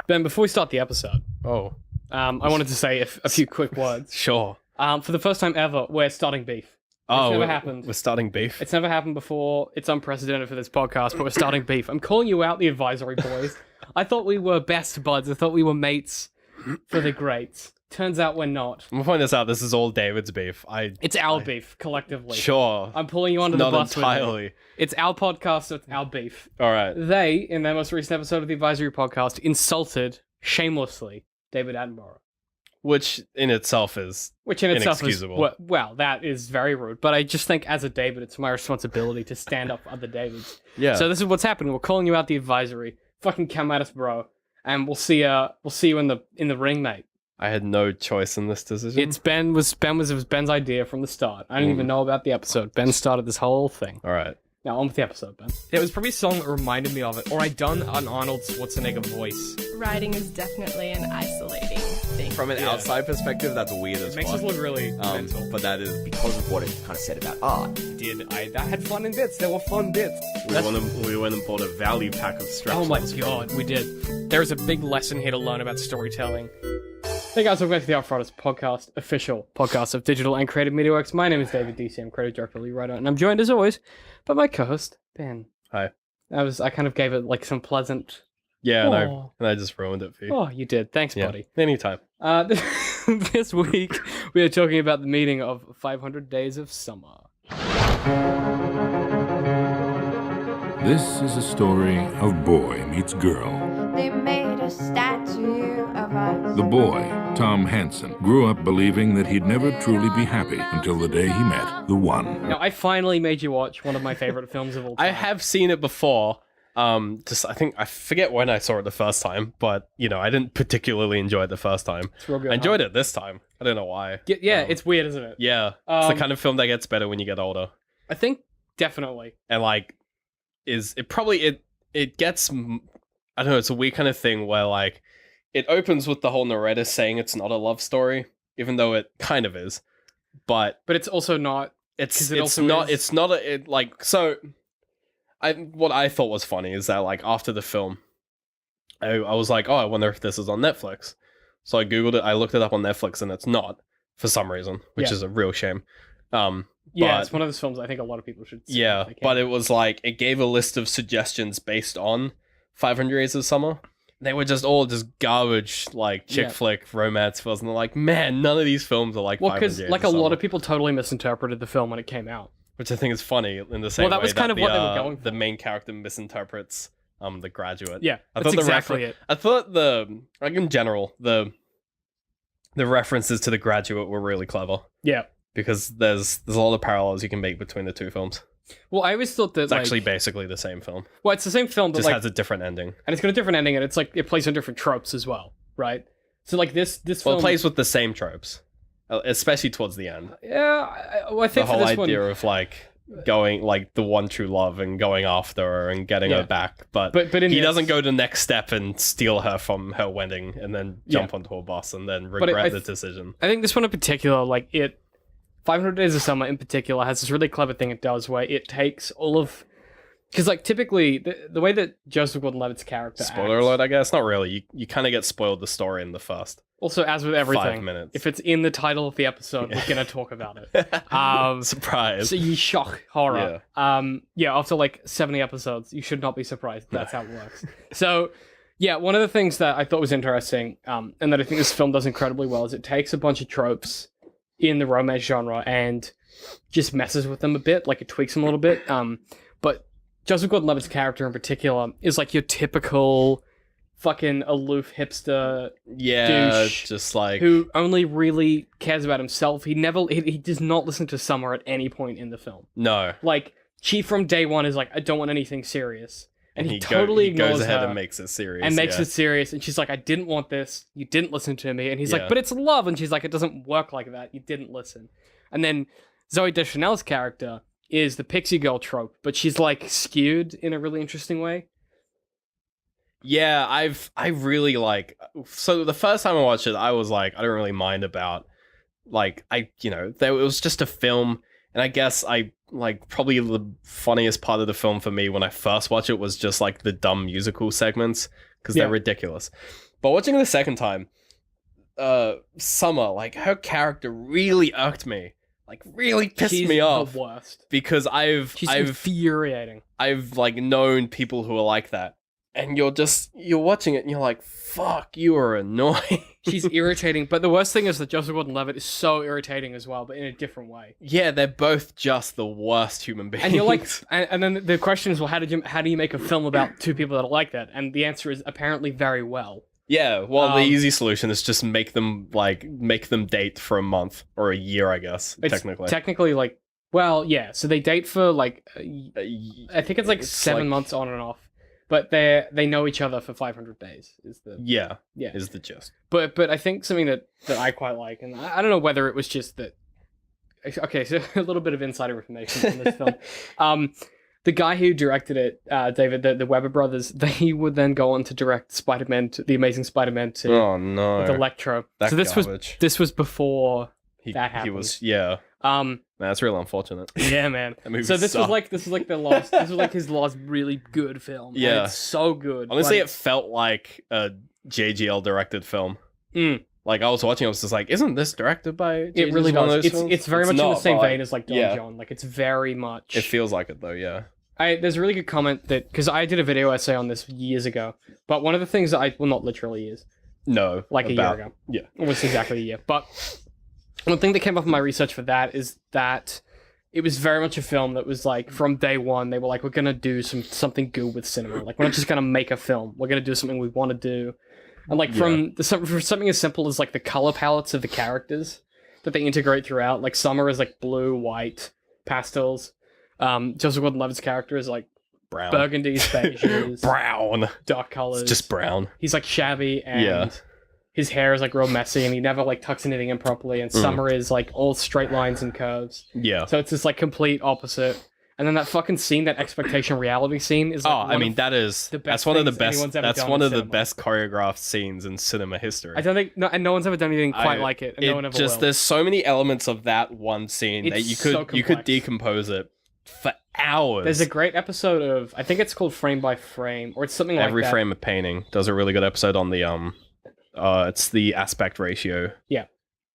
Ben, before we start the episode, Oh, I wanted to say a few quick words. sure. For the first time ever, we're starting beef. Never happened. We're starting beef. It's never happened before. It's unprecedented for this podcast, but we're starting beef. I'm calling you out, the advisory boys. I thought we were best buds. I thought we were mates for the greats. Turns out we're not. I'm gonna point this out. This is all David's beef. It's our beef, collectively. Sure. I'm pulling you under the Not bus with me. entirely. It's our podcast, so it's our beef. All right. They, in their most recent episode of the advisory podcast, insulted, shamelessly, David Attenborough. Which in itself is inexcusable. Well, that is very rude. But I just think as a David, it's my responsibility to stand up for other Davids. Yeah. So this is what's happening. We're calling you out, the advisory. Fucking come at us, bro. And we'll see you in the ring, mate. I had no choice in this decision. It was Ben's idea from the start. I didn't even know about the episode. Ben started this whole thing. All right. Now on with the episode, Ben. It was probably a song that reminded me of it, or I'd done an Arnold Schwarzenegger voice. Writing is definitely an isolating thing. From an outside perspective, that's weird as It makes fuck. us look really mental. But that is because of what it kind of said about art. I had fun in bits. There were fun bits. We went and bought a value pack of straps. Oh my god, we did. There is a big lesson here to learn about storytelling. Hey guys, welcome back to the Outfronters podcast, official podcast of digital and creative media works. My name is David DC. I'm creative director, lead writer, and I'm joined as always by my co-host Ben. Hi. I kind of gave it like some pleasant. Yeah, Aw. and I just ruined it for you. Oh, you did. Thanks, Yeah. buddy. Anytime. This week we are talking about the meaning of 500 Days of Summer. This is a story of boy meets girl. They made a statue of us. The boy, Tom Hansen, grew up believing that he'd never truly be happy until the day he met the one. Now, I finally made you watch one of my favorite films of all time. I have seen it before. I forget when I saw it the first time, but I didn't particularly enjoy it the first time. It's real good. I enjoyed it this time. I don't know why. Yeah, it's weird, isn't it? Yeah, it's the kind of film that gets better when you get older. I think definitely. And it gets, I don't know, it's a weird kind of thing where it opens with the whole narrator saying it's not a love story, even though it kind of is, but it's also not. What I thought was funny is that after the film, I was like, oh, I wonder if this is on Netflix. So I googled it, I looked it up on Netflix, and it's not for some reason, which is a real shame. It's one of those films I think a lot of people should see. Yeah, but it was it gave a list of suggestions based on 500 Days of Summer. They were just all garbage, chick flick romance films, and they're like, man, none of these films are like 500 Days of Summer. a lot of people totally misinterpreted the film when it came out. Which I think is funny in the same way that was kind of what they were going for. The main character misinterprets The Graduate. Yeah, that's exactly it. I thought in general, the references to The Graduate were really clever. Yeah. Because there's a lot of parallels you can make between the two films. Well, I always thought that it's actually basically the same film. Well, it's the same film, but just has a different ending. And it's got a different ending, and it's it plays on different tropes as well, right? So this film... it plays with the same tropes, especially towards the end. Yeah, I think the whole for this idea of going the one true love and going after her and getting her back, but he doesn't go the next step and steal her from her wedding and then jump onto her boss and then regret the decision. I think this one in particular, 500 Days of Summer in particular has this really clever thing it does where it takes all of... Because, typically, the way that Joseph Gordon-Levitt's character Spoiler alert, I guess. Not really. You kind of get spoiled the story in the first. Also, as with everything, 5 minutes. If it's in the title of the episode, we're going to talk about it. Surprise. So you shock horror. Yeah. After 70 episodes, you should not be surprised. That's how it works. So, yeah, one of the things that I thought was interesting, and that I think this film does incredibly well, is it takes a bunch of tropes in the romance genre and just messes with them a bit, it tweaks them a little bit. But Joseph Gordon-Levitt's character in particular is your typical fucking aloof hipster douche, just who only really cares about himself. He does not listen to Summer at any point in the film. No. She from day one is I don't want anything serious. And he totally goes ahead her and makes it serious. it serious. And she's like, I didn't want this. You didn't listen to me. And he's like, but it's love. And she's like, it doesn't work like that. You didn't listen. And then Zooey Deschanel's character is the pixie girl trope, but she's skewed in a really interesting way. Yeah, I really so the first time I watched it, I was I don't really mind about it was just a film, and I guess probably the funniest part of the film for me when I first watched it was just the dumb musical segments because they're ridiculous. But watching it the second time, Summer, like her character really irked me. Like really pissed She's me off. the worst. Because She's infuriating. I've like known people who are like that. And you're watching it and you're like, fuck, you are annoying. She's irritating, but the worst thing is that Joseph Gordon-Levitt is so irritating as well, but in a different way. Yeah, they're both just the worst human beings. And you're like, and then the question is, well, how do you make a film about two people that are like that? And the answer is apparently very well. Yeah, well, the easy solution is just make them date for a month or a year, I guess. It's technically, like, well, yeah. So they date for like, I think it's like 7 months on and off, but they know each other for 500 days. Is the is the gist. But I think something that I quite like, and I don't know whether it was just that. Okay, so a little bit of insider information from this film. The guy who directed it, David, the Weber brothers, they would then go on to direct Spider-Man, The Amazing Spider-Man 2. Oh no, with Electro. That so garbage. this was before that happened. He was Man, that's real unfortunate. Yeah, man. That movie so this sucked. was like his last really good film. Yeah, and it's so good. Honestly, it felt like a JGL directed film. Like I was watching, I was just like, "Isn't this directed by?" It really does. It's very much in the not, same but, vein as like Don John. Like it's very much. It feels like it though. Yeah. There's a really good comment that because I did a video essay on this years ago, but one of the things that not literally years. No, like a year ago. Yeah, almost exactly a year. But one thing that came up in my research for that is that it was very much a film that was like from day one they were like, we're gonna do something good with cinema. Like we're not just gonna make a film. We're gonna do something we want to do. And like for something as simple as like the color palettes of the characters that they integrate throughout. Like Summer is like blue, white, pastels. Joseph Gordon-Levitt's character is like brown, burgundies, beiges, brown, dark colors. It's just brown. He's like shabby and his hair is like real messy and he never like tucks anything in properly. And Summer is like all straight lines and curves. Yeah. So it's this like complete opposite. And then that fucking scene, that expectation reality scene is like that's one of the best. That's one of the best choreographed scenes in cinema history. I don't think no one's ever done anything quite like it. And no one ever will. There's so many elements of that one scene that you could decompose it for hours. There's a great episode of, I think it's called Frame by Frame, or it's something like that. Every Frame of Painting does a really good episode on the it's the aspect ratio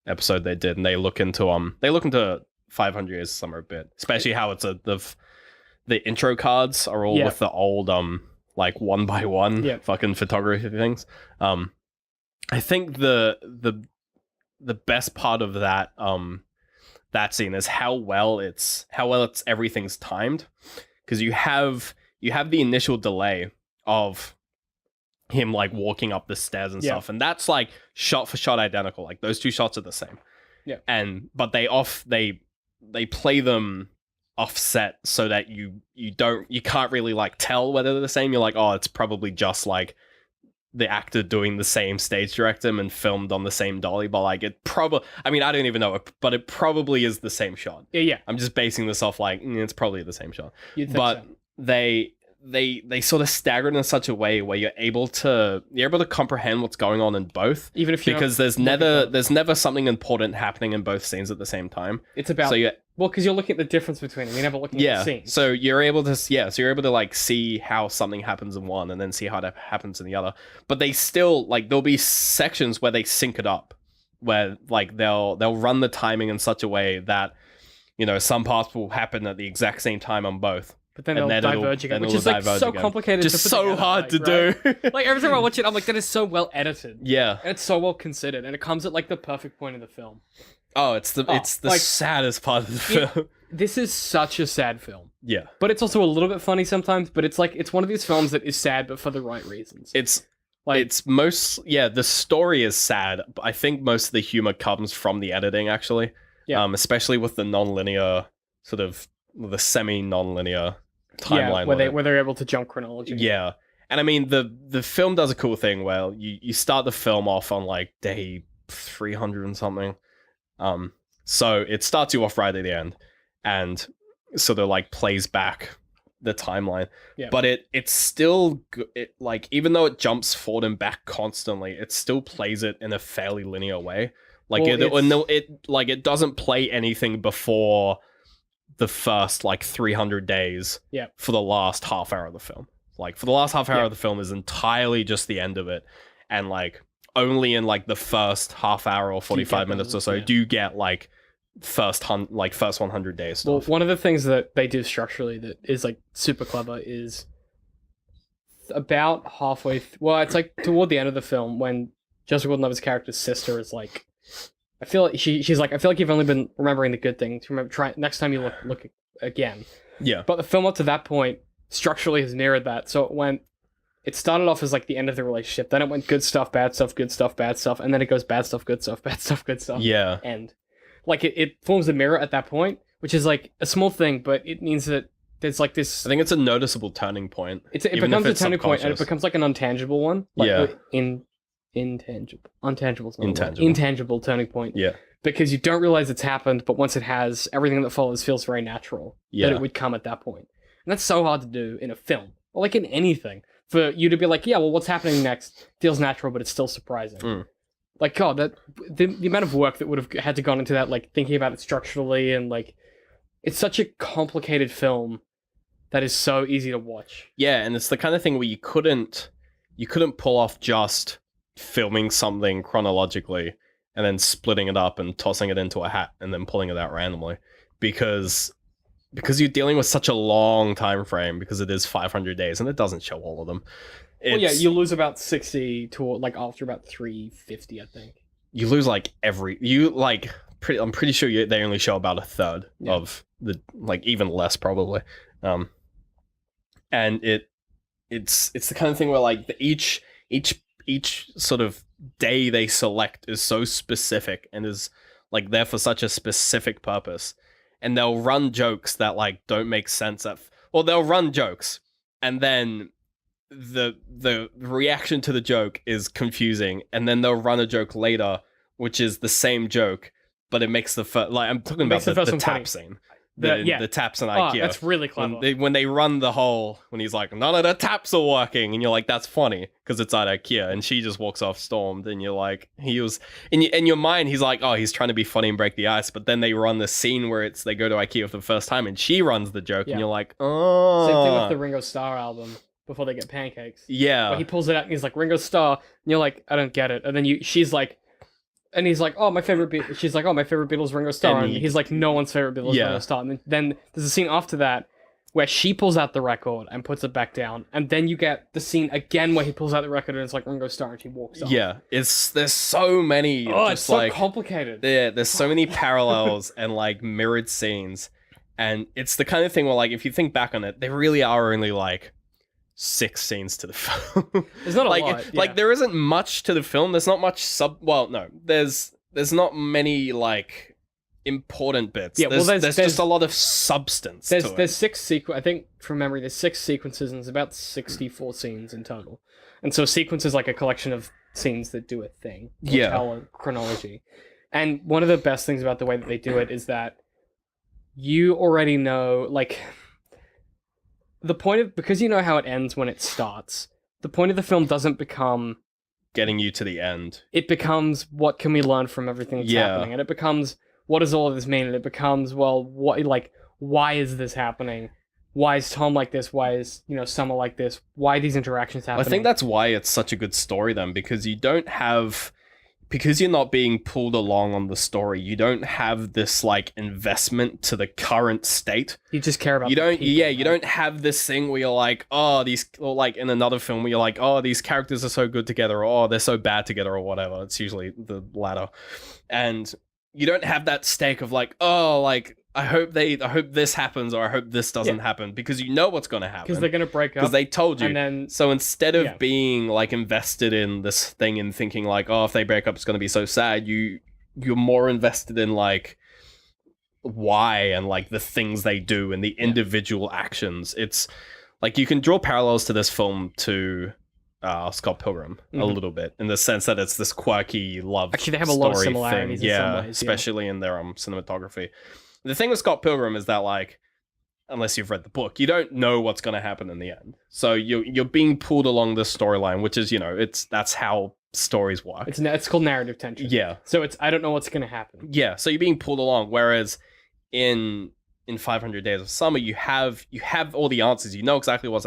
episode they did, and they look into 500 Years of Summer a bit, especially how it's the intro cards are all with the old like 1x1 fucking photography things. I think the best part of that that scene is how well it's everything's timed, because you have the initial delay of him like walking up the stairs and stuff, and that's like shot for shot identical. Like those two shots are the same. Yeah. But they play them offset so that you can't really like tell whether they're the same. You're like, oh, it's probably just like the actor doing the same stage directing and filmed on the same dolly, but like it probably, I mean, I don't even know, but it probably is the same shot. Yeah. I'm just basing this off like, it's probably the same shot. You'd think but so. They sort of stagger it in such a way where you're able to comprehend what's going on in both, even if because there's never something important happening in both scenes at the same time. It's about because you're looking at the difference between them. You're never looking at the scenes. So you're able to like see how something happens in one and then see how that happens in the other. But they still like there'll be sections where they sync it up, where like they'll run the timing in such a way that some parts will happen at the exact same time on both. But then they'll diverge again, which is like so complicated. Just so hard to do. Like every time I watch it, I'm like, that is so well edited. Yeah, and it's so well considered, and it comes at like the perfect point in the film. Oh, it's the saddest part of the film. This is such a sad film. Yeah, but it's also a little bit funny sometimes. But it's like it's one of these films that is sad, but for the right reasons. It's like the story is sad, but I think most of the humor comes from the editing actually. Yeah, especially with the nonlinear sort of the semi-non-linear timeline, where they're able to jump chronology. Yeah, and I mean the film does a cool thing where you start the film off on like day 300 and something, so it starts you off right at the end, and sort of like plays back the timeline. Yeah, but it's still like even though it jumps forward and back constantly, it still plays it in a fairly linear way. Like it doesn't play anything before the first like 300 days for the last half hour of the film. Like for the last half hour of the film is entirely just the end of it, and like only in like the first half hour or 45 minutes or so do you get like first 100 days stuff. Well, one of the things that they do structurally that is like super clever is about halfway it's like toward the end of the film when Joseph Gordon-Levitt's character's sister is like, I feel like she's like, I feel like you've only been remembering the good things. Try next time you look again. Yeah. But the film up to that point structurally has mirrored that. So it started off as like the end of the relationship. Then it went good stuff, bad stuff, good stuff, bad stuff, and then it goes bad stuff, good stuff, bad stuff, good stuff. Yeah. And like it forms a mirror at that point, which is like a small thing, but it means that there's like this. I think it's a noticeable turning point. It becomes a turning point, and it becomes like an untangible one. Like, intangible turning point. Yeah. Because you don't realize it's happened, but once it has, everything that follows feels very natural. Yeah. That it would come at that point. And that's so hard to do in a film, or like in anything. For you to be like, yeah, well, what's happening next feels natural, but it's still surprising. Mm. Like, God, that the amount of work that would have had to gone into that, like thinking about it structurally, and like, it's such a complicated film that is so easy to watch. Yeah, and it's the kind of thing where you couldn't pull off just filming something chronologically and then splitting it up and tossing it into a hat and then pulling it out randomly, because you're dealing with such a long time frame, because it is 500 days and it doesn't show all of them. Well, yeah, you lose about 60 to like after about 350, I think. You lose like I'm pretty sure they only show about a third of the, like even less probably. And it's the kind of thing where like each sort of day they select is so specific and is like there for such a specific purpose, and they'll run jokes that like don't make sense they'll run jokes and then the reaction to the joke is confusing, and then they'll run a joke later which is the same joke but it makes the like I'm talking about the tap scene. The taps in IKEA. That's really clever. When they run the whole, when he's like, none of the taps are working, and you're like, that's funny because it's at IKEA, and she just walks off stormed, and you're like, he was in your mind, he's like, oh, he's trying to be funny and break the ice, but then they run the scene where they go to IKEA for the first time, and she runs the joke, and you're like, oh. Same thing with the Ringo Starr album before they get pancakes. Yeah. Where he pulls it out, and he's like, Ringo Starr, and you're like, I don't get it, and then she's like. And he's like, oh, my favorite she's like, oh, my favorite Beatles Ringo Starr. And he's like, no one's favorite Beatles Ringo Starr. And then there's a scene after that where she pulls out the record and puts it back down. And then you get the scene again where he pulls out the record and it's like Ringo Starr and she walks off. Yeah, there's so many. It's so complicated. Yeah, there's so many parallels and like mirrored scenes. And it's the kind of thing where like, if you think back on it, they really are only like 6 scenes to the film. There's not a like, lot. Like there isn't much to the film. There's not much there's not many like important bits. Yeah, there's just a lot of substance. There's 6 I think from memory there's 6 sequences and there's about 64 scenes in total. And so a sequence is like a collection of scenes that do a thing. Tell a chronology. And one of the best things about the way that they do it is that you already know, like, the point of, because you know how it ends when it starts, the point of the film doesn't become getting you to the end. It becomes, what can we learn from everything that's happening? And it becomes, what does all of this mean? And it becomes, well, why is this happening? Why is Tom like this? Why is, Summer like this? Why are these interactions happening? I think that's why it's such a good story then, because because you're not being pulled along on the story, you don't have this like investment to the current state. You just care about you don't have this thing where you're like, oh, or like in another film where you're like, oh, these characters are so good together, or oh, they're so bad together, or whatever. It's usually the latter. And you don't have that stake of like, oh, like I hope this happens, or I hope this doesn't happen, because you know what's going to happen. Because they're going to break up. Because they told you. And then, so instead of being like invested in this thing and thinking like, oh, if they break up, it's going to be so sad, you're more invested in like why and like the things they do and the individual actions. It's like you can draw parallels to this film to Scott Pilgrim a little bit, in the sense that it's this quirky love. Actually, they have a lot of similarities. Thing. In some ways, especially in their cinematography. The thing with Scott Pilgrim is that, like, unless you've read the book, you don't know what's going to happen in the end. So you're being pulled along this storyline, which is, that's how stories work. It's called narrative tension. Yeah. So I don't know what's going to happen. Yeah. So you're being pulled along. Whereas in in 500 Days of Summer, you have all the answers. You know exactly what's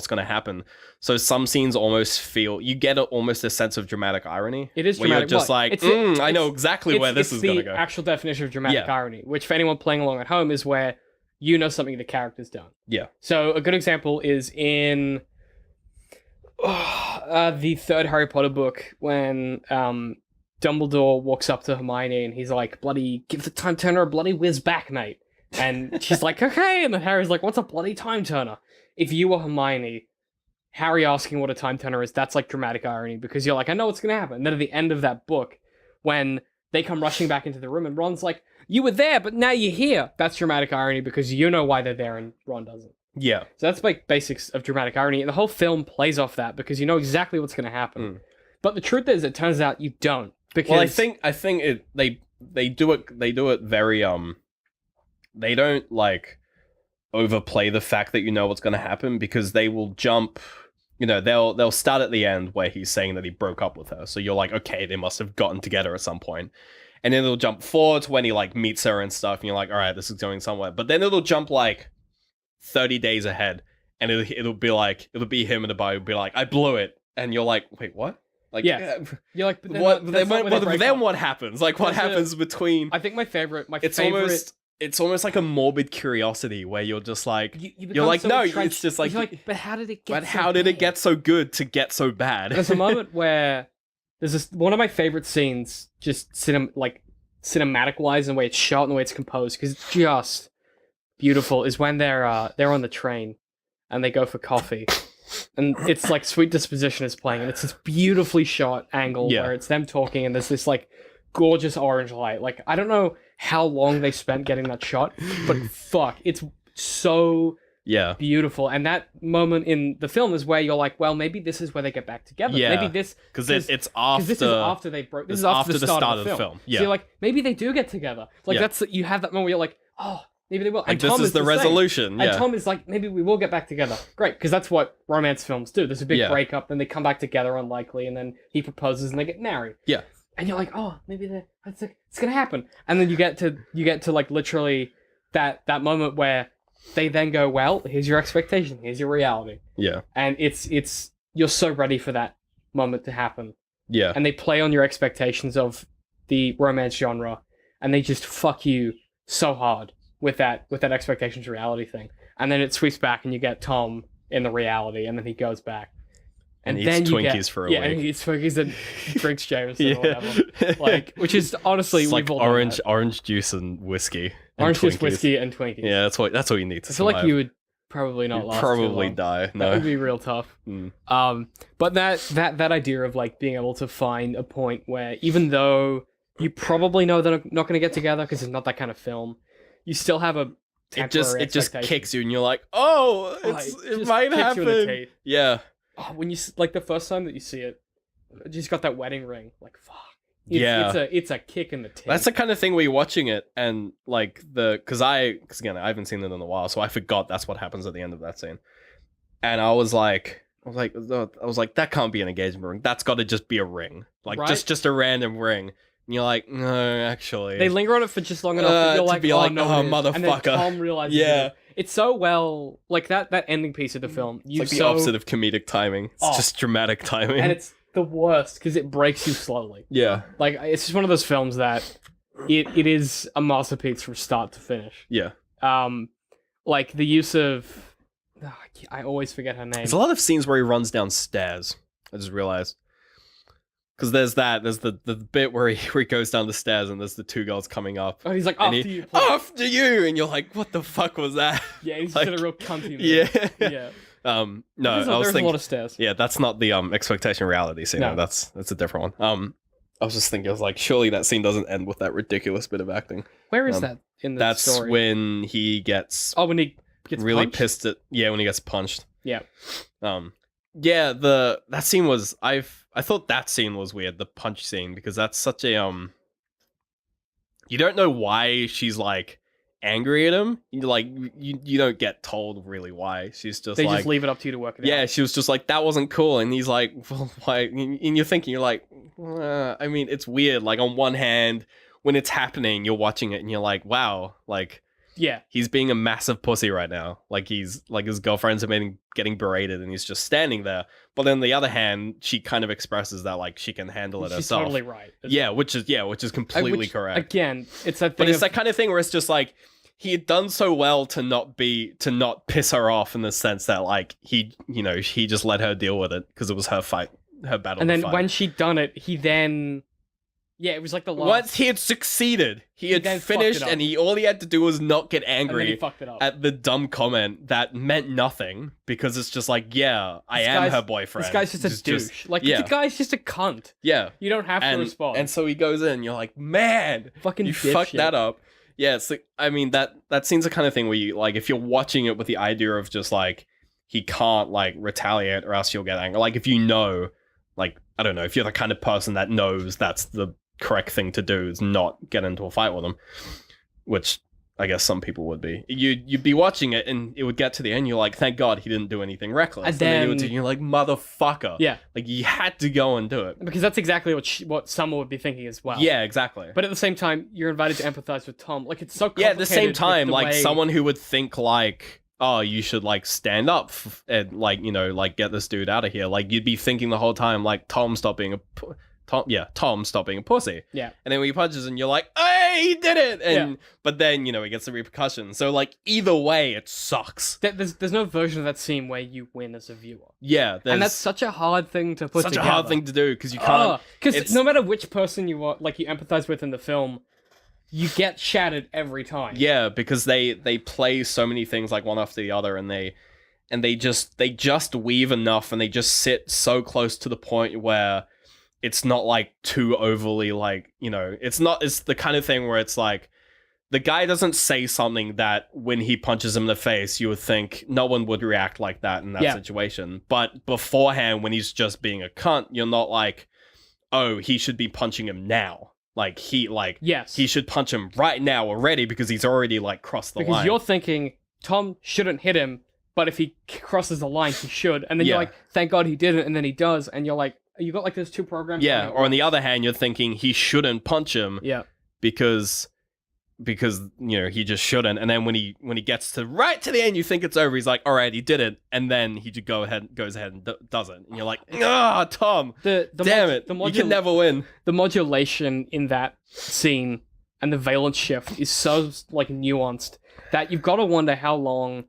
going to happen. So some scenes almost feel you get almost a sense of dramatic irony. It is where dramatic. You're just I know exactly where this is going to go. It's the actual definition of dramatic irony, which for anyone playing along at home is where you know something the character's done. Yeah. So a good example is in the third Harry Potter book when Dumbledore walks up to Hermione and he's like, bloody, give the time turner a bloody whiz back, mate. And she's like, okay. And then Harry's like, what's a bloody time turner? If you were Hermione, Harry asking what a time turner is, that's like dramatic irony because you're like, I know what's going to happen. And then at the end of that book, when they come rushing back into the room and Ron's like, you were there, but now you're here. That's dramatic irony because you know why they're there and Ron doesn't. Yeah. So that's like basics of dramatic irony. And the whole film plays off that because you know exactly what's going to happen. But the truth is, it turns out you don't. Because well, I think they do it very they don't like overplay the fact that you know what's going to happen because they will jump, you know, they'll start at the end where he's saying that he broke up with her. So you're like, okay, they must have gotten together at some point. And then they'll jump forward to when he like meets her and stuff and you're like, all right, this is going somewhere. But then it'll jump like 30 days ahead and it'll be him and the guy will be like, I blew it. And you're like, wait, what? Like, yeah, you're like, but then what happens? Like, what happens between? I think my favorite. It's almost like a morbid curiosity where you're just like, you're like, so no, entrenched. it's just like, but how did it get? But how did it get so good to get so bad? There's a moment where there's this one of my favorite scenes, just cinematic wise, and the way it's shot and the way it's composed, because it's just beautiful. Is when they're on the train and they go for coffee. And it's like Sweet Disposition is playing, and it's this beautifully shot angle where it's them talking, and there's this like gorgeous orange light. Like, I don't know how long they spent getting that shot, but fuck, it's so beautiful. And that moment in the film is where you're like, well, maybe this is where they get back together. Maybe this because it's after this is after they broke. This is after the start of the film. Yeah. So you're like, maybe they do get together. Like that's you have that moment where you're like, oh. Maybe they will. And Tom is the resolution. Same. And Tom is like, maybe we will get back together. Great, because that's what romance films do. There's a big breakup, then they come back together unlikely, and then he proposes and they get married. Yeah. And you're like, oh, maybe it's gonna happen. And then you get to like literally that moment where they then go, well, here's your expectation, here's your reality. Yeah. And it's you're so ready for that moment to happen. Yeah. And they play on your expectations of the romance genre, and they just fuck you so hard with that expectations reality thing. And then it sweeps back and you get Tom in the reality, and then he goes back. And then eats Twinkies for a week. Yeah, and he eats Twinkies and drinks Jameson or whatever. Like, which is honestly, it's we've like all orange juice and whiskey. Orange juice, whiskey, and Twinkies. Yeah, that's what you need to I feel like you would probably not last probably too long. die. No. That would be real tough. But that idea of like being able to find a point where even though you probably know they're not going to get together because it's not that kind of film, you still have a temporary it just kicks you and you're like, oh, it might happen. Yeah. Oh, when you like the first time that you see it, just got that wedding ring. Like, fuck. It's a kick in the teeth. That's the kind of thing where you're watching it and like because again I haven't seen it in a while, so I forgot that's what happens at the end of that scene. And I was like, that can't be an engagement ring. That's got to just be a ring, like right? just a random ring. And you're like, no, actually. They linger on it for just long enough that you're like, be like, no, motherfucker. And then Tom realizes it's so well, like that ending piece of the film. It's like the opposite of comedic timing. It's just dramatic timing. And it's the worst because it breaks you slowly. Yeah. Like, it's just one of those films that it is a masterpiece from start to finish. Yeah. Like the use of, I always forget her name. There's a lot of scenes where he runs downstairs. I just realized. Because there's the bit where he goes down the stairs and there's the two girls coming up. Oh, he's like, after you. After you! And you're like, what the fuck was that? Yeah, he's like, just in a real cunty mood. Yeah. No, I was there's thinking, a lot of stairs. Yeah, that's not the expectation reality scene. No. That's a different one. I was just thinking, I was like, surely that scene doesn't end with that ridiculous bit of acting. Where is that in the story? That's when he gets... Oh, when he gets really punched? pissed at... Yeah, when he gets punched. Yeah. Yeah, that scene was... I thought that scene was weird, the punch scene, because that's such a... You don't know why she's, like, angry at him. You don't get told really why. She's just they like... just leave it up to you to work it out. Yeah, she was just like, that wasn't cool. And he's like, well, why? And you're thinking, you're like, I mean, it's weird. Like, on one hand, when it's happening, you're watching it and you're like, wow, like... Yeah. he's being a massive pussy right now. Like his girlfriends have been getting berated and he's just standing there. But on the other hand, she kind of expresses that like she can handle it She's herself. totally right. Yeah, which is completely correct. Again, it's that thing. But it's that kind of thing where it's just like he had done so well to not piss her off in the sense that like he just let her deal with it because it was her fight, her battle. And to then fight. when she done it, he then, it was like the last. Once he had succeeded, he had then fucked finished, it up. and all he had to do was not get and then he angry fucked it up. at the dumb comment that meant nothing because it's just like, yeah, I am her boyfriend. This guy's just a douche. The guy's just a cunt. Yeah. You don't have to respond. And so he goes in, you're like, man, fucking you dipshit. fucked that up. Yeah, it's like, I mean, that seems the kind of thing where you, like, if you're watching it with the idea of just, like, he can't, like, retaliate or else you'll get angry. Like, if you know, like, I don't know, if you're the kind of person that knows that's the correct thing to do is not get into a fight with him, which I guess some people would be. You'd be watching it and it would get to the end, you're like, thank God he didn't do anything reckless. And then you're like, motherfucker. Yeah. Like, you had to go and do it. Because that's exactly what Summer would be thinking as well. Yeah, exactly. But at the same time, you're invited to empathize with Tom. Like, it's so Yeah, complicated. at the same time, with the like, way... someone who would think, like, oh, you should, like, stand up and, like, you know, like, get this dude out of here. Like, you'd be thinking the whole time, like, Tom, stop being a pussy. Yeah. And then when he punches and you're like, hey, he did it! And But then, you know, he gets the repercussions. So, like, either way, it sucks. There's no version of that scene where you win as a viewer. Yeah. And that's such a hard thing to put together. Such a hard thing to do, because you can't... Because no matter which person you are, like, you empathize with in the film, you get shattered every time. Yeah, because they play so many things, like, one after the other, and they just weave enough, and they just sit so close to the point where it's not like too overly like, you know, it's the kind of thing where it's like the guy doesn't say something that when he punches him in the face, you would think no one would react like that in that situation. But beforehand, when he's just being a cunt, you're not like, oh, he should be punching him now. Like he should punch him right now already because he's already like crossed the line. Because you're thinking Tom shouldn't hit him, but if he crosses the line, he should. And then you're like, thank God he didn't, and then he does, and you're like, you got like those two programs. Yeah, or on the other hand, you're thinking he shouldn't punch him. Yeah. Because you know he just shouldn't. And then when he gets to right to the end, you think it's over. He's like, all right, he did it, and then he just goes ahead and does it, and you're like, ah, Tom, damn it, you can never win. The modulation in that scene and the valence shift is so like nuanced that you've got to wonder how long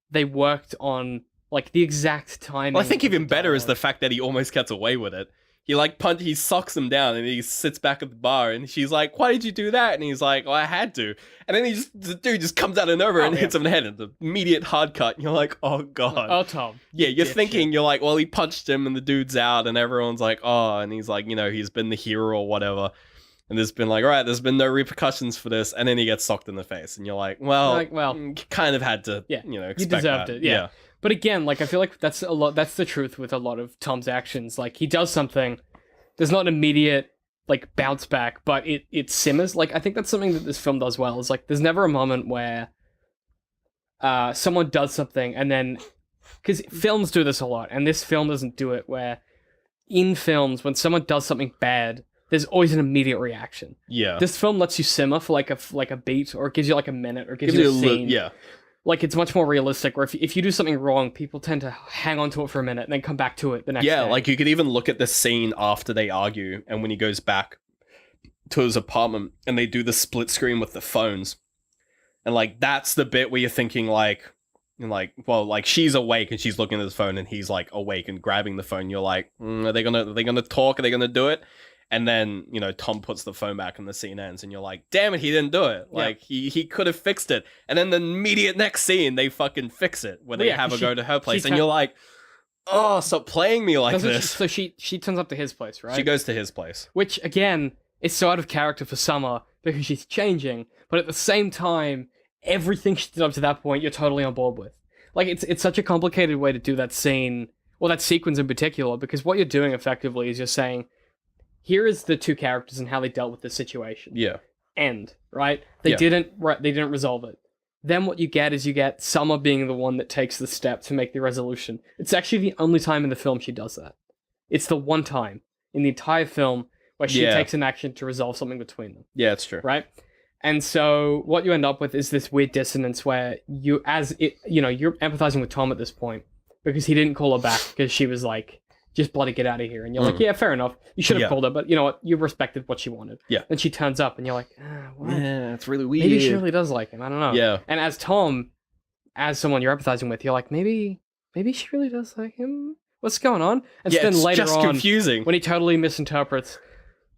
they worked on. Like, the exact timing. Well, I think even better is the fact that he almost gets away with it. He socks him down and he sits back at the bar and she's like, why did you do that? And he's like, well, I had to. And then the dude just comes out of nowhere and hits him in the head. And the immediate hard cut. And you're like, oh, God. Oh, Tom. Yeah, you're thinking, you're like, well, he punched him and the dude's out and everyone's like, oh, and he's like, you know, he's been the hero or whatever. And there's been like, all right, there's been no repercussions for this. And then he gets socked in the face. And you're like, well, you kind of had to, you know, expect you deserved that. it. Yeah. But again, like, I feel like that's the truth with a lot of Tom's actions. Like, he does something, there's not an immediate, like, bounce back, but it simmers. Like, I think that's something that this film does well, is, like, there's never a moment where someone does something and then... Because films do this a lot, and this film doesn't do it, where in films, when someone does something bad, there's always an immediate reaction. Yeah. This film lets you simmer for, like, a beat, or it gives you, like, a minute, or it gives you a scene. Yeah. Like, it's much more realistic, where if you do something wrong, people tend to hang on to it for a minute and then come back to it the next day. Yeah, like, you could even look at the scene after they argue, and when he goes back to his apartment, and they do the split screen with the phones. And, like, that's the bit where you're thinking, like, well, like, she's awake, and she's looking at his phone, and he's, like, awake and grabbing the phone. You're like, are they gonna talk? Are they gonna do it? And then, you know, Tom puts the phone back and the scene ends and you're like, damn it, he didn't do it. Like, he could have fixed it. And then the immediate next scene, they fucking fix it where they have her go to her place. And you're like, oh, stop playing me like this. So she turns up to his place, right? She goes to his place. Which, again, is so out of character for Summer because she's changing. But at the same time, everything she did up to that point, you're totally on board with. Like, it's such a complicated way to do that scene, or that sequence in particular, because what you're doing effectively is you're saying, here is the two characters and how they dealt with the situation. Yeah. End, right? They didn't resolve it. Then what you get is Summer being the one that takes the step to make the resolution. It's actually the only time in the film she does that. It's the one time in the entire film where she takes an action to resolve something between them. Yeah, it's true. Right? And so what you end up with is this weird dissonance where you're empathizing with Tom at this point because he didn't call her back because she was like, just bloody get out of here. And you're like, yeah, fair enough. You should have called her, but you know what? You respected what she wanted. Yeah. Then she turns up and you're like, what? Yeah, it's really weird. Maybe she really does like him. I don't know. Yeah. And as Tom, as someone you're empathizing with, you're like, maybe she really does like him. What's going on? And so then it's later just on, confusing. when he totally misinterprets,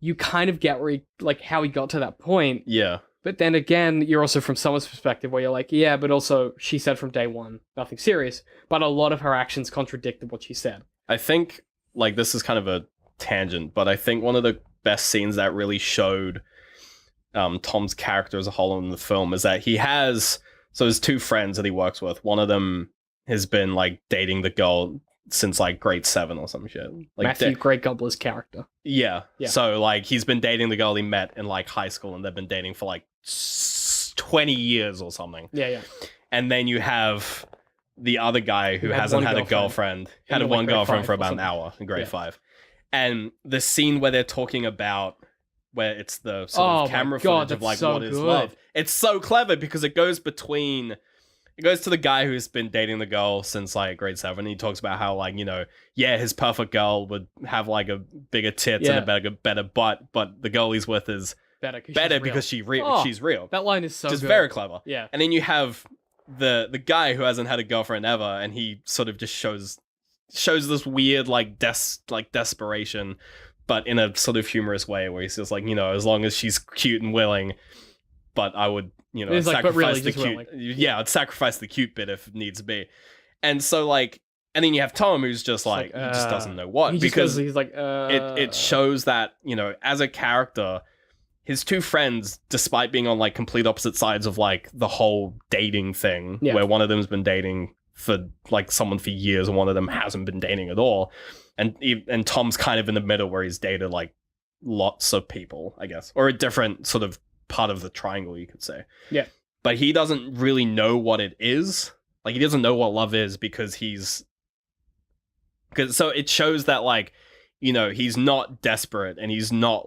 you kind of get where how he got to that point. Yeah. But then again, you're also from someone's perspective where you're like, yeah, but also she said from day one, nothing serious. But a lot of her actions contradicted what she said. I think, like, this is kind of a tangent, but I think one of the best scenes that really showed Tom's character as a whole in the film is that he has, so there's two friends that he works with. One of them has been, like, dating the girl since, like, grade 7 or some shit. Like, Matthew Grey Gobbler's character. Yeah. Yeah. So, like, he's been dating the girl he met in, like, high school, and they've been dating for, like, 20 years or something. Yeah. And then you have the other guy who had hasn't one had a girlfriend. girlfriend. Had In, a like, one grade girlfriend 5 for or about an something. hour in grade Yeah. 5. And the scene where they're talking about where it's the sort Oh of my camera God, footage of, that's like, so what is good. love. It's so clever because it goes to the guy who's been dating the girl since, like, grade 7. He talks about how, like, you know, yeah, his perfect girl would have, like, a bigger tits and a better butt, but the girl he's with is Better because she's real. That line is so Just good. very clever. Yeah. And then you have the guy who hasn't had a girlfriend ever, and he sort of just shows this weird, like, desperation, but in a sort of humorous way, where he's just like, you know, as long as she's cute and willing, but I would, you know, He's like, but really, sacrifice the just cute. willing. Yeah, I'd sacrifice the cute bit if needs be. And so, like, and then you have Tom, who's just like, he just doesn't know what, because he's like, it shows that, you know, as a character, his two friends, despite being on, like, complete opposite sides of, like, the whole dating thing, where one of them's been dating for, like, someone for years and one of them hasn't been dating at all, and Tom's kind of in the middle where he's dated, like, lots of people, I guess, or a different sort of part of the triangle, you could say. Yeah. But he doesn't really know what it is. Like, he doesn't know what love is because so it shows that, like, you know, he's not desperate and he's not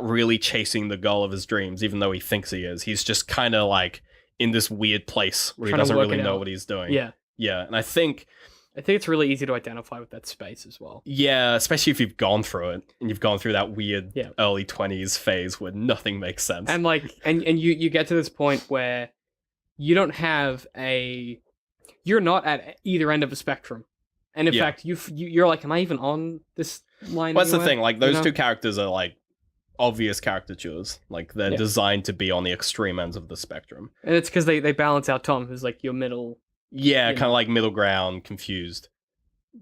really chasing the goal of his dreams, even though he thinks he is. He's just kind of, like, in this weird place where he doesn't really know what he's doing. Yeah. Yeah. And I think it's really easy to identify with that space as well. Yeah, especially if you've gone through it and you've gone through that weird Yeah. early 20s phase where nothing makes sense. And like, and you get to this point where you don't have you're not at either end of a spectrum. And in fact, you're like, am I even on this line? What's the anywhere? thing? Like, those You know? two characters are, like, obvious caricatures. Like, they're designed to be on the extreme ends of the spectrum. And it's because they balance out Tom, who's like your middle. Yeah, You kind of like middle ground, confused,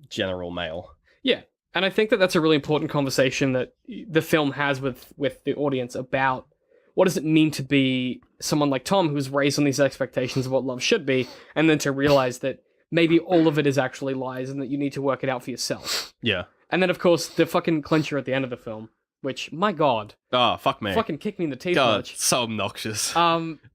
general male. Yeah. And I think that's a really important conversation that the film has with the audience about what does it mean to be someone like Tom who's raised on these expectations of what love should be, and then to realize that maybe all of it is actually lies and that you need to work it out for yourself. Yeah. And then, of course, the fucking clincher at the end of the film, which, my God, Oh, fuck me. fucking kicked me in the teeth God, much. so obnoxious.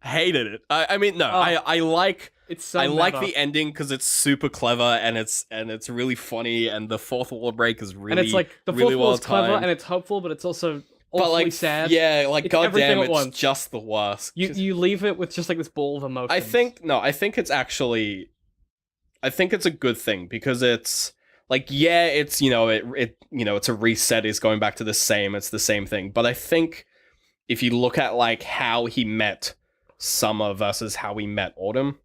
Hated it. I mean, no, Oh. I like... It's so I like meta. the ending because it's super clever and it's really funny, and the fourth wall break is really, And it's like, the really fourth wall is well-timed. clever and it's hopeful, but it's also But, awfully like, sad. yeah, like, It's everything goddamn, at it's once. just the worst. You leave it with just like this ball of emotion. I think it's actually, I think it's a good thing because it's like, yeah, it's, you know, it you know, it's a reset. It's going back to it's the same thing. But I think if you look at, like, how he met Summer versus how he met Autumn,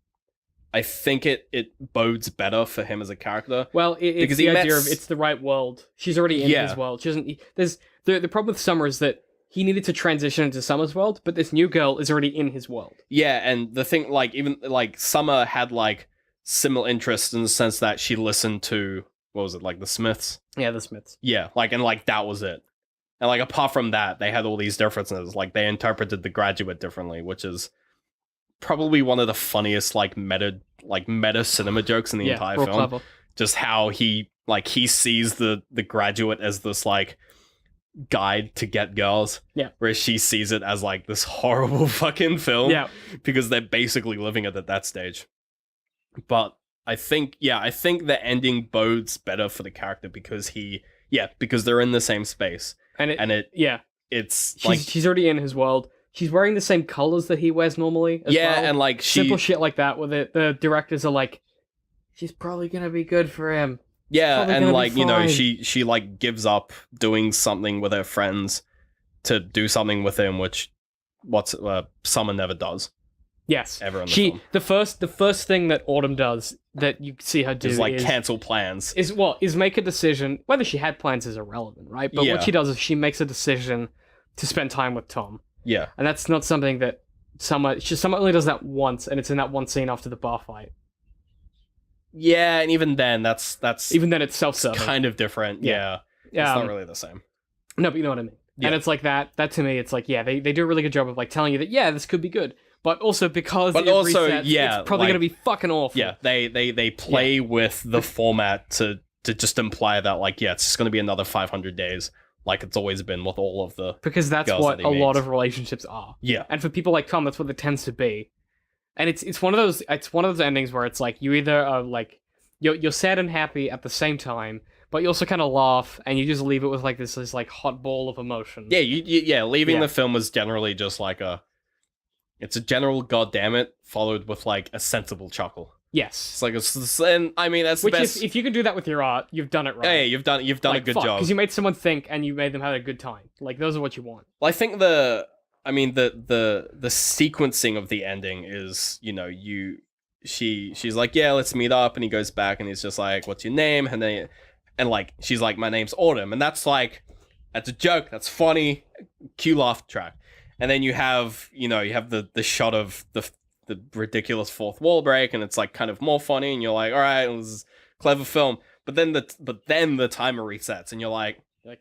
I think it bodes better for him as a character. Well, it's because the he idea met of it's the right world. She's already in Yeah. his world. She doesn't. There's the problem with Summer is that he needed to transition into Summer's world, but this new girl is already in his world. Yeah, and the thing, like, even, like, Summer had, like, similar interests in the sense that she listened to, what was it, like, the Smiths? Yeah, the Smiths. Yeah, like, and, like, that was it. And, like, apart from that, they had all these differences. Like, they interpreted The Graduate differently, which is probably one of the funniest, like, meta cinema jokes in the entire real film. clever. Just how he sees the Graduate as this, like, guide to get girls. Yeah. Whereas she sees it as, like, this horrible fucking film. Yeah. Because they're basically living it at that stage. But I think the ending bodes better for the character because because they're in the same space. And it's like, she's already in his world. she's wearing the same colors that he wears normally. As Yeah, well. and like Simple shit like that with it. The directors are like, she's probably gonna be good for him. Yeah, probably and gonna be like, you know, fine. she like gives up doing something with her friends to do something with him, which Summer never does. Yes, Ever in the film. the first thing that Autumn does that you see her do Is like cancel plans. is make a decision. Whether she had plans is irrelevant, right? But Yeah. what she does is she makes a decision to spend time with Tom, Yeah. and that's not something that Summer only does that once, and it's in that one scene after the bar fight. Yeah, and even then that's Even then, it's self-serving. kind of different. Yeah. Yeah. It's not really the same. No, but you know what I mean. Yeah. And it's like that. That to me, it's like, yeah, they do a really good job of like telling you that, yeah, this could be good, but also because But it also, resets, yeah, it's probably like- gonna be fucking awful. Yeah, they play with the format to just imply that, like, yeah, it's just going to be another 500 days, like it's always been with all of the. Because that's girls what that a he lot meets. of relationships are. Yeah, And for people like Tom, that's what it tends to be. And it's one of those endings where it's like you either are like you're sad and happy at the same time, but you also kind of laugh and you just leave it with like this like hot ball of emotion. yeah, leaving Yeah. the film was generally just like it's a general goddammit followed with like a sensible chuckle. Yes. It's like and I mean that's the Which best. if you can do that with your art, you've done it right. Hey, you've done a good job. Because you made someone think and you made them have a good time. Like those are what you want. Well, I think the sequencing of the ending is, you know, she's like, yeah, let's meet up, and he goes back and he's just like, what's your name? And like she's like, my name's Autumn, and that's a joke, that's funny, cue laugh track. And then you have the shot of the ridiculous fourth wall break, and it's like kind of more funny, and you're like, all right, it was a clever film. But then the timer resets, and you're like,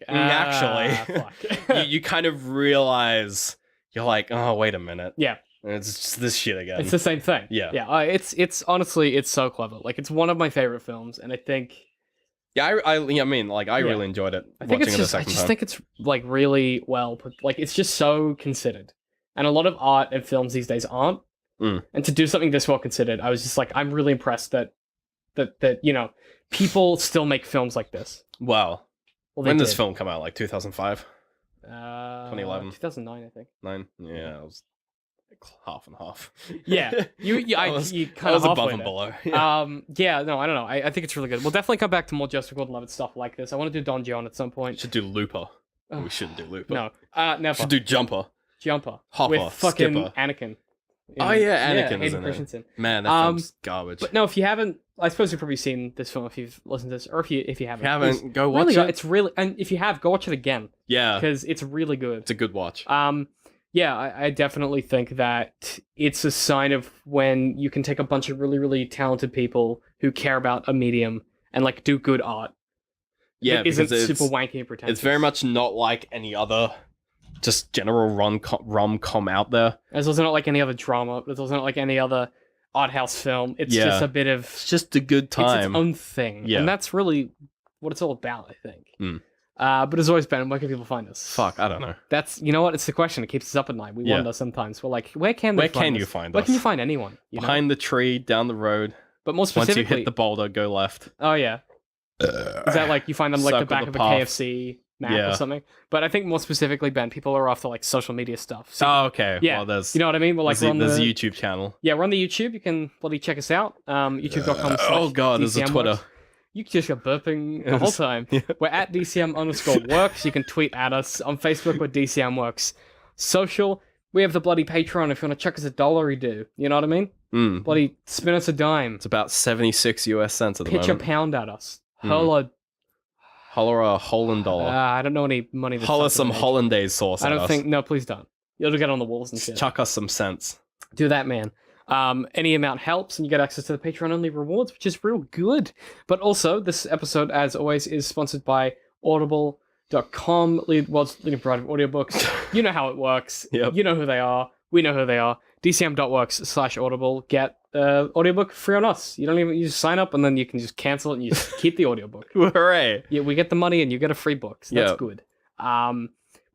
actually, fuck. you kind of realize, you're like, oh, wait a minute. Yeah. And it's just this shit again. It's the same thing. Yeah. Yeah. It's honestly, it's so clever. Like it's one of my favorite films, and I think Yeah, I mean, like, I really enjoyed it. I think watching it's it just a I second just time. think it's like really well put. Like it's just so considered, and a lot of art and films these days aren't. Mm. And to do something this well considered, I was just like, I'm really impressed that you know people still make films like this. Wow. Well, When they does did. film come out? Like 2005? 2011, 2009, I think. 9? Yeah, it was like half and half. Yeah, you That was- you That kind of was above and below. Yeah. Yeah, no, I don't know. I think it's really good. We'll definitely come back to more Joseph Gordon-Levitt stuff like this. I want to do Don John at some point. Should do Looper. Ugh. We shouldn't do Looper. No, never. Should do Jumper. Jumper Hopper, with fucking Skipper. Anakin. Oh, yeah, Anakin is Hayden in it. Christensen. Man, that film's garbage. But no, if you haven't, I suppose you've probably seen this film if you've listened to this, or if you haven't. If you haven't, go watch really, it. It's really, and if you have, go watch it again Yeah, because it's really good. it's a good watch. Yeah, I definitely think that it's a sign of when you can take a bunch of really, really talented people who care about a medium and like do good art. Yeah, that isn't because super wanky and pretentious. it's very much not like any other just general rom-com out there. It's also not like any other drama. It's also not like any other art house film. It's Yeah. just a bit of It's just a good it's time. its own thing, Yeah. and that's really what it's all about, I think. Mm. But as always, Ben, where can people find us? Fuck, I don't know. That's you know what? It's the question. It keeps us up at night. We Yeah. wonder sometimes. We're like, where can they Where find can us? you find Where us? can you find anyone? You know? Behind the tree, down the road. But more Once specifically, you hit the boulder, go left. oh yeah, is that like you find them like the Circle back the of a path. KFC map Yeah. or something? But I think more specifically, Ben, people are after like social media stuff. So, Oh, okay. yeah, Well, there's you know what I mean? We're like we're on there's the a YouTube channel. yeah, we're on the YouTube. You can bloody check us out. YouTube.com. Oh god, there's a DCM Twitter. Works. You just got burping the whole time. Yeah. We're at DCM_works. You can tweet at us. On Facebook, we're DCM Works. Social, we have the bloody Patreon. If you want to chuck us $1, do. You know what I mean? Mm. Bloody spin us a dime. It's about 76 US cents at the Pitch a moment. pound at us. Mm. Hurl a... Holler a Holland dollar. I don't know any money that's Holler up to some the edge. hollandaise sauce I at don't us. think... No, please don't. You'll get on the walls and Just shit. chuck us some cents. Do that, man. Any amount helps, and you get access to the Patreon-only rewards, which is real good. But also, this episode, as always, is sponsored by Audible.com, world's leading provider of audiobooks. You know how it works. Yep. You know who they are. We know who they are. DCM.works/audible. Get audiobook free on us. You just sign up, and then you can just cancel it, and you just keep the audiobook. Hooray! Yeah, we get the money, and you get a free book. So that's Yep. good.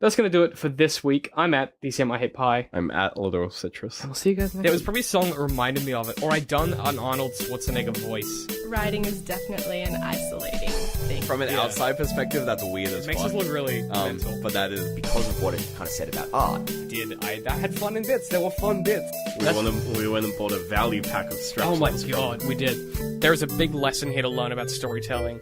That's going to do it for this week. I'm at DCM I Hate Pie. I'm at Literal Citrus. And we'll see you guys next It was week. probably a song that reminded me of it, or I'd done an Arnold Schwarzenegger voice. Writing is definitely an isolating thing. From an outside perspective, that's weird as Makes fuck. us look really mental. But that is because of what it kind of said about art. I had fun in bits. There were fun bits. We went and bought a value pack of straps. Oh my god, we did. There's a big lesson here to learn about storytelling.